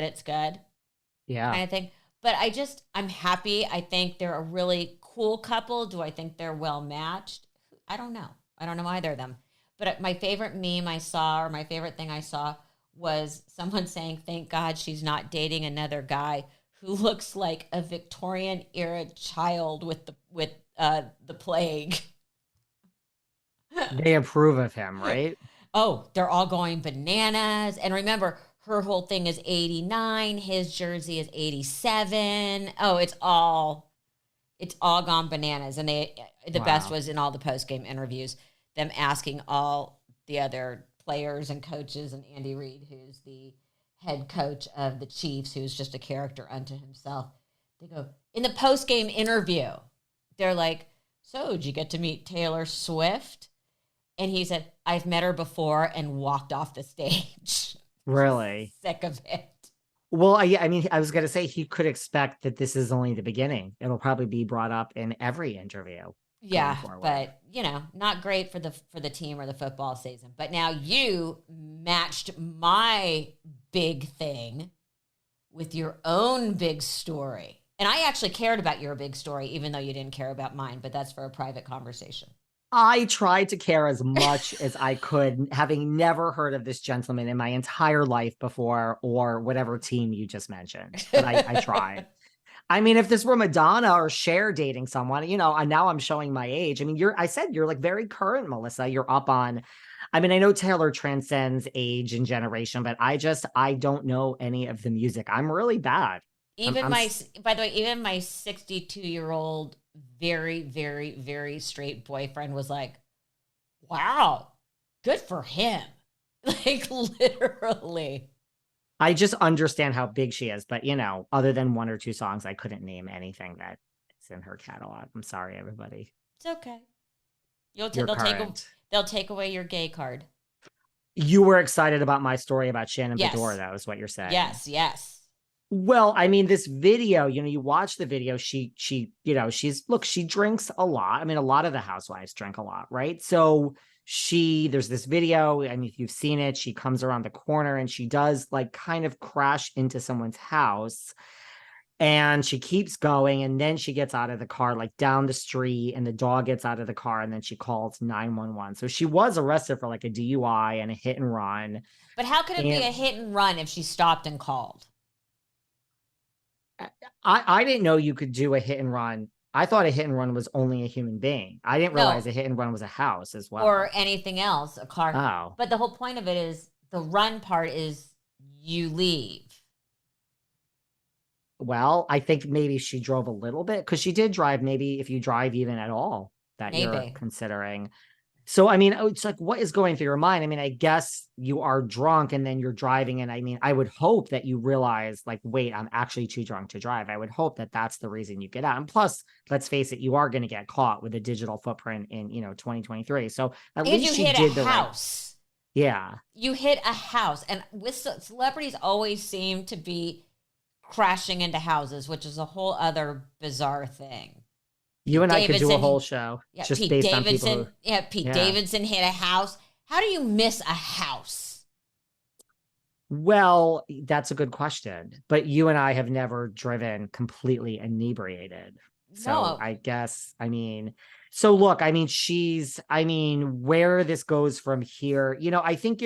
it's good Yeah. kind of thing. But I'm happy. I think they're a really cool couple. Do I think they're well matched? I don't know. I don't know either of them. But my favorite meme I saw, or my favorite thing I saw, was someone saying, "Thank God she's not dating another guy who looks like a Victorian era child with the plague." They approve of him, right? Oh, they're all going bananas. And remember, her whole thing is 89. His jersey is 87. Oh, it's all gone bananas. And the best Wow. was in all the post game interviews, them asking all the other players and coaches and Andy Reid, who's the head coach of the Chiefs, who's just a character unto himself. They go in the post game interview. They're like, "So, did you get to meet Taylor Swift?" And he said, "I've met her before," and walked off the stage. Really? Sick of it. Well, I mean, I was going to say he could expect that this is only the beginning. It'll probably be brought up in every interview going Yeah, forward. but not great for the team or the football season. But now you matched my big thing with your own big story. And I actually cared about your big story, even though you didn't care about mine, but that's for a private conversation. I tried to care as much as I could, having never heard of this gentleman in my entire life before, or whatever team you just mentioned. But I tried. I mean, if this were Madonna or Cher dating someone, now I'm showing my age. I mean, I said you're like very current, Melissa. You're up on, I mean, I know Taylor transcends age and generation, but I don't know any of the music. I'm really bad. By the way, even my 62-year-old, very, very, very straight boyfriend was like, "Wow, good for him." Like, literally. I just understand how big she is, but other than one or two songs, I couldn't name anything that is in her catalog. I'm sorry, everybody. It's okay. They'll take away your gay card. You were excited about my story about Shannon Yes. Beador, that was what you're saying. Yes. Well, I mean, this video, you watch the video, she drinks a lot. I mean, a lot of the housewives drink a lot, right? So there's this video, I mean, if you've seen it, she comes around the corner and she does like kind of crash into someone's house, and she keeps going, and then she gets out of the car, like down the street, and the dog gets out of the car, and then she calls 911. So she was arrested for like a DUI and a hit and run. But how could it be a hit and run if she stopped and called? I didn't know you could do a hit and run. I thought a hit and run was only a human being. I didn't realize a hit and run was a house as well. Or anything else, a car. Oh. But the whole point of it is the run part is you leave. Well, I think maybe she drove a little bit, because she did drive, maybe if you drive even at all, that you're considering. So, I mean, it's like, what is going through your mind? I mean, I guess you are drunk and then you're driving. And I mean, I would hope that you realize, like, wait, I'm actually too drunk to drive. I would hope that that's the reason you get out. And plus, let's face it, you are going to get caught with a digital footprint in, 2023. So at least she did the house. Right. Yeah. You hit a house. And with celebrities always seem to be crashing into houses, which is a whole other bizarre thing. You and I could do a whole show just Pete based Davidson, on people Pete Davidson hit a house. How do you miss a house? Well, that's a good question. But you and I have never driven completely inebriated. So No. I guess, so look, where this goes from here, I think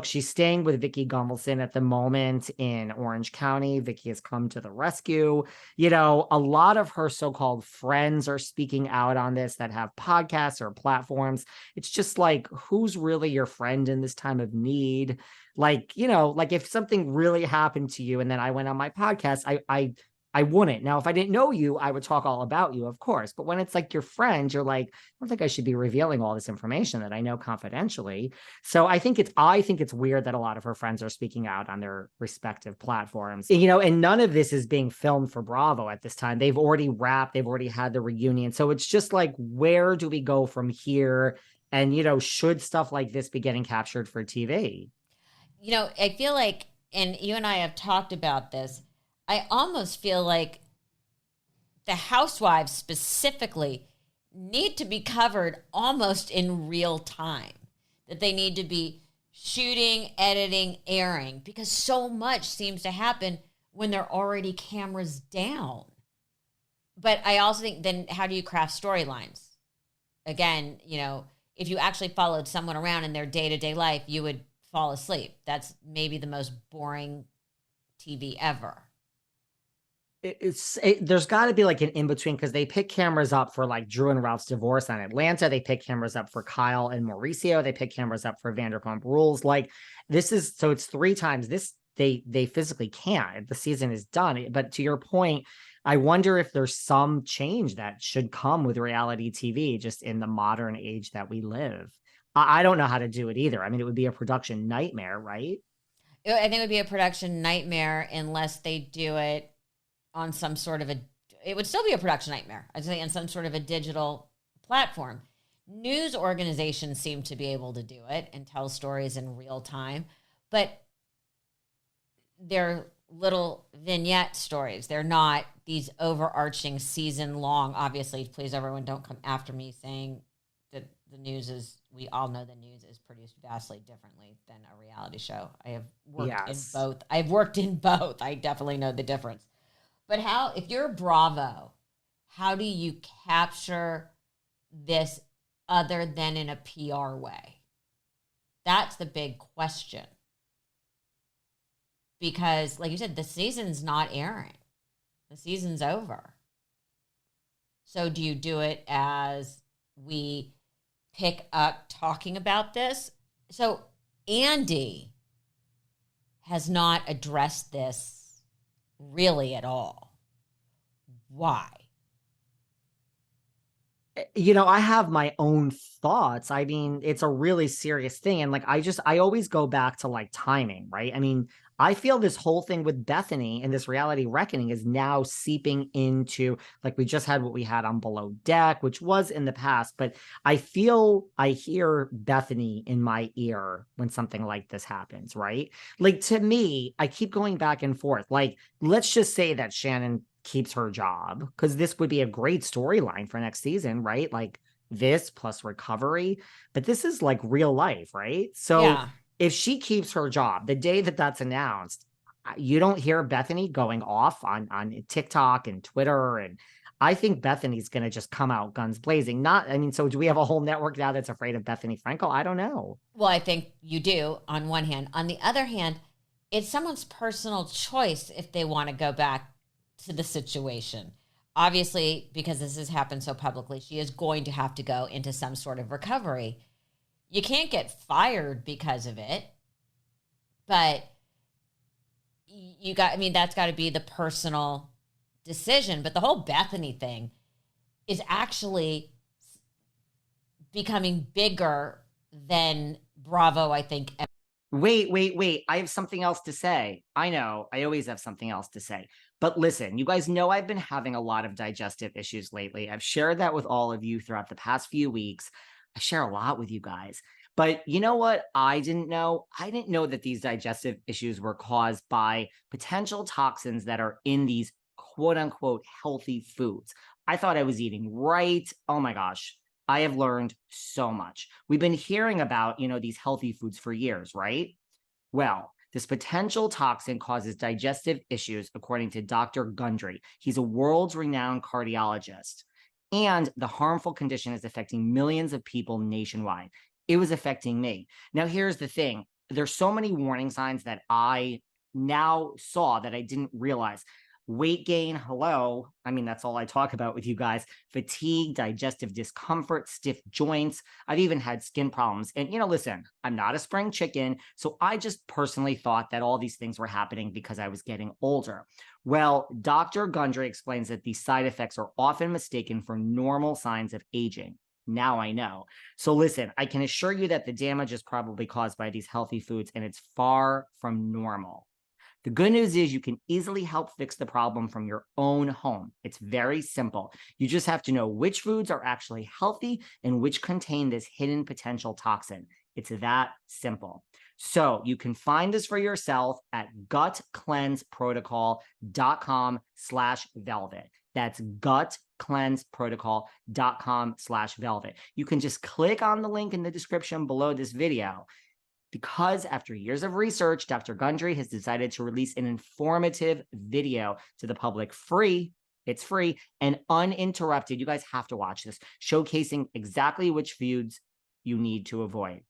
she's staying with Vicki Gunvalson at the moment in Orange County. Vicki has come to the rescue. A lot of her so-called friends are speaking out on this that have podcasts or platforms. It's just like, who's really your friend in this time of need? Like, like if something really happened to you and then I went on my podcast, I wouldn't. Now, if I didn't know you, I would talk all about you, of course. But when it's like your friend, you're like, I don't think I should be revealing all this information that I know confidentially. So I think it's weird that a lot of her friends are speaking out on their respective platforms, and none of this is being filmed for Bravo at this time. They've already wrapped, they've already had the reunion. So it's just like, where do we go from here? And, should stuff like this be getting captured for TV? I feel like, and you and I have talked about this, I almost feel like the housewives specifically need to be covered almost in real time. That they need to be shooting, editing, airing, because so much seems to happen when there are already cameras down. But I also think, then how do you craft storylines? Again, you know, if you actually followed someone around in their day-to-day life, you would fall asleep. That's maybe the most boring TV ever. There's got to be like an in-between, because they pick cameras up for like Drew and Ralph's divorce on Atlanta. They pick cameras up for Kyle and Mauricio. They pick cameras up for Vanderpump Rules. Like, this is, so it's 3 times this. They physically can't. The season is done. But to your point, I wonder if there's some change that should come with reality TV just in the modern age that we live. I don't know how to do it either. I mean, it would be a production nightmare, right? I think it would be a production nightmare unless they do it on some sort of it would still be a production nightmare, I'd say, on some sort of a digital platform. News organizations seem to be able to do it and tell stories in real time, but they're little vignette stories. They're not these overarching season long. Obviously, please, everyone, don't come after me saying that the news is, we all know the news is produced vastly differently than a reality show. I have worked in both. I've worked in both. I definitely know the difference. But how, if you're Bravo, how do you capture this other than in a PR way? That's the big question. Because, like you said, the season's not airing. The season's over. So do you do it as we pick up talking about this? So Andy has not addressed this really at all. Why? You know, I have my own thoughts. I mean, it's a really serious thing. And like, I always go back to like timing, right? I mean, I feel this whole thing with Bethenny and this reality reckoning is now seeping into, like, we just had what we had on Below Deck, which was in the past, but I hear Bethenny in my ear when something like this happens, right? Like, to me, I keep going back and forth. Like, let's just say that Shannon keeps her job, because this would be a great storyline for next season, right? Like, this plus recovery, but this is like real life, right? So Yeah. If she keeps her job, the day that that's announced, you don't hear Bethenny going off on TikTok and Twitter. And I think Bethany's going to just come out guns blazing. So do we have a whole network now that's afraid of Bethenny Frankel? I don't know. Well, I think you do on one hand. On the other hand, it's someone's personal choice if they want to go back to the situation. Obviously, because this has happened so publicly, she is going to have to go into some sort of recovery. You can't get fired because of it, but that's got to be the personal decision. But the whole Bethenny thing is actually becoming bigger than Bravo, I think. Wait. I have something else to say. I know, I always have something else to say. But listen, you guys know I've been having a lot of digestive issues lately. I've shared that with all of you throughout the past few weeks. I share a lot with you guys. But you know what I didn't know? I didn't know that these digestive issues were caused by potential toxins that are in these quote unquote healthy foods. I thought I was eating right. Oh my gosh. I have learned so much. We've been hearing about, these healthy foods for years, right? Well, this potential toxin causes digestive issues, according to Dr. Gundry. He's a world's renowned cardiologist. And the harmful condition is affecting millions of people nationwide. It was affecting me. Now, here's the thing. There's so many warning signs that I now saw that I didn't realize. Weight gain, hello. I mean, that's all I talk about with you guys. Fatigue, digestive discomfort, stiff joints. I've even had skin problems. And, listen, I'm not a spring chicken. So I just personally thought that all these things were happening because I was getting older. Well, Dr. Gundry explains that these side effects are often mistaken for normal signs of aging. Now I know. So listen, I can assure you that the damage is probably caused by these healthy foods, and it's far from normal. The good news is you can easily help fix the problem from your own home. It's very simple. You just have to know which foods are actually healthy and which contain this hidden potential toxin. It's that simple. So you can find this for yourself at gutcleanseprotocol.com/velvet. That's gutcleanseprotocol.com/velvet. You can just click on the link in the description below this video. Because after years of research, Dr. Gundry has decided to release an informative video to the public free. It's free and uninterrupted. You guys have to watch this, showcasing exactly which foods you need to avoid.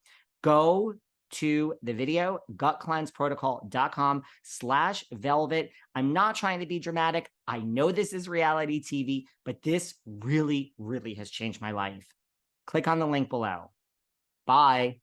Go to the video, gutcleanseprotocol.com/velvet. I'm not trying to be dramatic. I know this is reality TV, but this really, really has changed my life. Click on the link below. Bye.